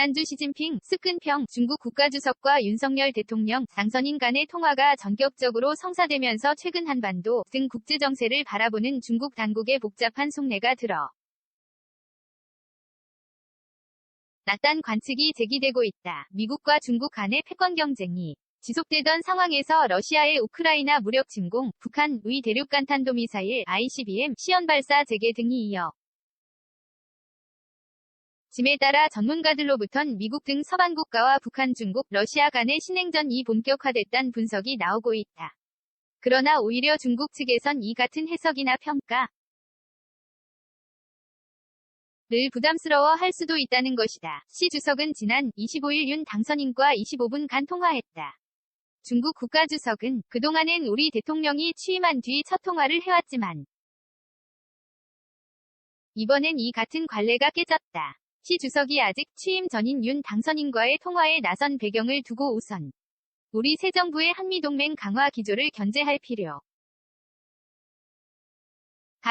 지난주 시진핑, 스끈평 중국 국가주석과 윤석열 대통령, 당선인 간의 통화가 전격적으로 성사되면서 최근 한반도 등 국제정세를 바라보는 중국 당국의 복잡한 속내가 드러 낫단 관측이 제기되고 있다. 미국과 중국 간의 패권 경쟁이 지속되던 상황에서 러시아의 우크라이나 무력 침공, 북한의 대륙간 탄도미사일 ICBM 시연 발사 재개 등이 이어 짐에 따라 전문가들로부턴 미국 등 서방 국가와 북한, 중국, 러시아 간의 신냉전이 본격화됐다는 분석이 나오고 있다. 그러나 오히려 중국 측에선 이 같은 해석이나 평가를 부담스러워할 수도 있다는 것이다. 시 주석은 지난 25일 윤 당선인과 25분간 통화했다. 중국 국가주석은 그동안엔 우리 대통령이 취임한 뒤 첫 통화를 해왔지만 이번엔 이 같은 관례가 깨졌다. 시 주석이 아직 취임 전인 윤 당선인과의 통화에 나선 배경을 두고 우선 우리 새 정부의 한미동맹 강화 기조를 견제할 필요가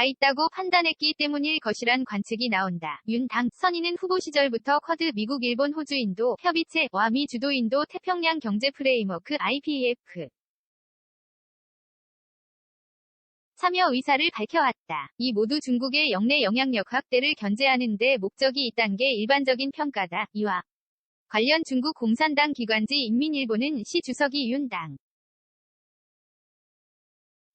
있다고 판단했기 때문일 것이란 관측이 나온다. 윤 당선인은 후보 시절부터 쿼드 미국, 일본, 호주, 인도 협의체와 미 주도 인도 태평양 경제 프레임워크 IPEF 참여 의사를 밝혀왔다. 이 모두 중국의 영내 영향력 확대를 견제하는 데 목적이 있다는 게 일반적인 평가다. 이와 관련 중국 공산당 기관지 인민일보는 시 주석이 윤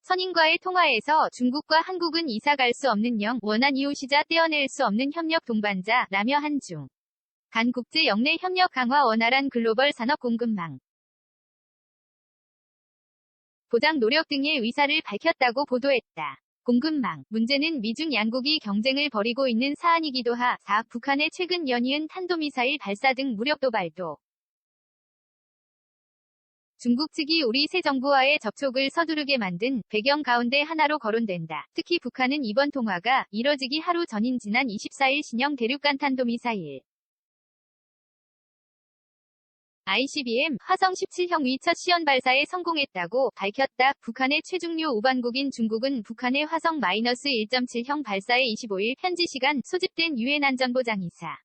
당선인과의 통화에서 중국과 한국은 이사갈 수 없는 영원한 이웃이자 떼어낼 수 없는 협력 동반자라며 한중 간 국제 영내 협력 강화, 원활한 글로벌 산업 공급망 보장 노력 등의 의사를 밝혔다고 보도했다. 공급망 문제는 미중 양국이 경쟁을 벌이고 있는 사안이기도 하사 북한의 최근 연이은 탄도미사일 발사 등 무력 도발도 중국 측이 우리 새 정부와의 접촉을 서두르게 만든 배경 가운데 하나로 거론된다. 특히 북한은 이번 통화가 이뤄지기 하루 전인 지난 24일 신형 대륙간 탄도미사일 ICBM 화성 17형의 첫 시연 발사에 성공했다고 밝혔다. 북한의 최중요 우반국인 중국은 북한의 화성 -1.7형 발사에 25일 현지 시간 소집된 유엔 안전보장이사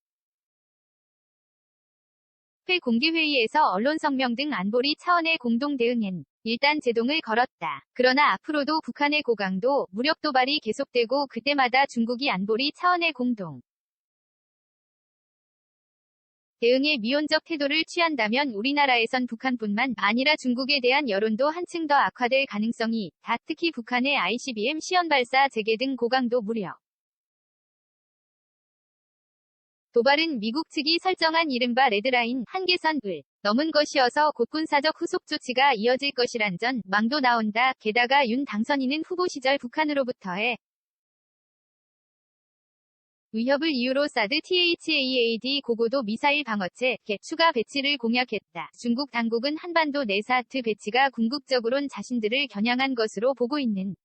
회 공개회의에서 언론 성명 등 안보리 차원의 공동 대응엔 일단 제동을 걸었다. 그러나 앞으로도 북한의 고강도 무력 도발이 계속되고 그때마다 중국이 안보리 차원의 공동 대응에 미온적 태도를 취한다면 우리나라에선 북한뿐만 아니라 중국에 대한 여론도 한층 더 악화될 가능성이 있다. 특히 북한의 ICBM 시연 발사 재개 등 고강도 무력 도발은 미국 측이 설정한 이른바 레드라인 한계선을 넘은 것이어서 곧 군사적 후속 조치가 이어질 것이란 전망도 나온다. 게다가 윤 당선인은 후보 시절 북한으로부터의 위협을 이유로 사드 THAAD 고고도 미사일 방어체 추가 배치를 공약했다. 중국 당국은 한반도 내 사드 배치가 궁극적으론 자신들을 겨냥한 것으로 보고 있는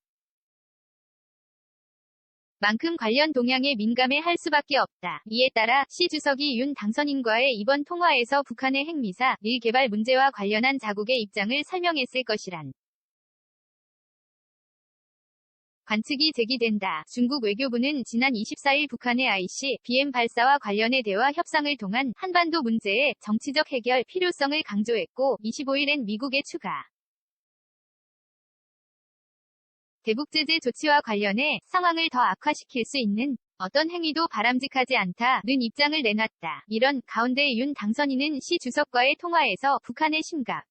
만큼 관련 동향에 민감해 할 수밖에 없다. 이에 따라 시 주석이 윤 당선인과의 이번 통화에서 북한의 핵미사일 개발 문제와 관련한 자국의 입장을 설명했을 것이란 관측이 제기된다. 중국 외교부는 지난 24일 북한의 ICBM 발사와 관련해 대화 협상을 통한 한반도 문제의 정치적 해결 필요성을 강조했고 25일엔 미국의 추가 대북 제재 조치와 관련해 상황을 더 악화시킬 수 있는 어떤 행위도 바람직하지 않다는 입장을 내놨다. 이런 가운데 윤 당선인은 시 주석과의 통화에서 북한의 심각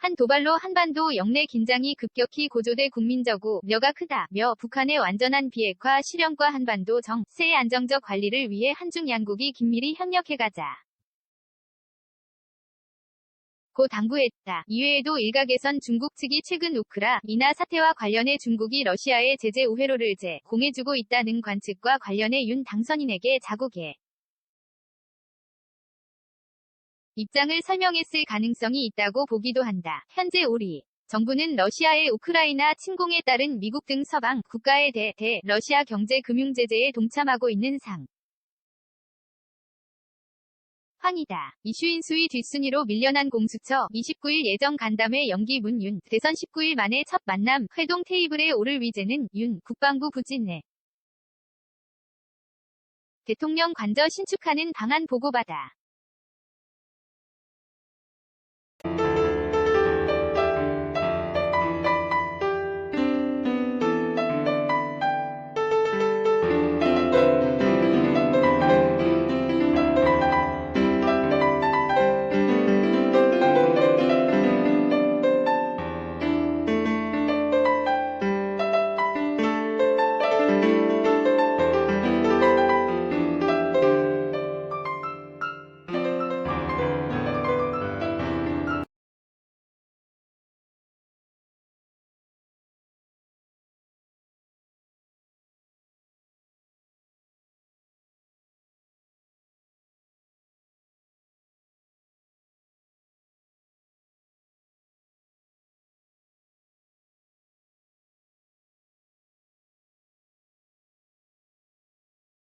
한 도발로 한반도 영내 긴장이 급격히 고조돼 국민적 우려가 크다며 북한의 완전한 비핵화 실현과 한반도 정세의 안정적 관리를 위해 한중 양국이 긴밀히 협력해가자 고 당부했다. 이외에도 일각에선 중국 측이 최근 우크라이나 사태와 관련해 중국이 러시아의 제재 우회로를 제공해주고 있다는 관측과 관련해 윤 당선인에게 자국의 입장을 설명했을 가능성이 있다고 보기도 한다. 현재 우리 정부는 러시아의 우크라이나 침공에 따른 미국 등 서방 국가에 대해 러시아 경제 금융 제재에 동참하고 있는 상황이다. 이슈 인수위 뒷순위로 밀려난 공수처 29일 예정 간담회 연기 문윤 대선 19일 만에 첫 만남 회동 테이블에 오를 위제는 윤 국방부 부진내 대통령 관저 신축하는 방안 보고받아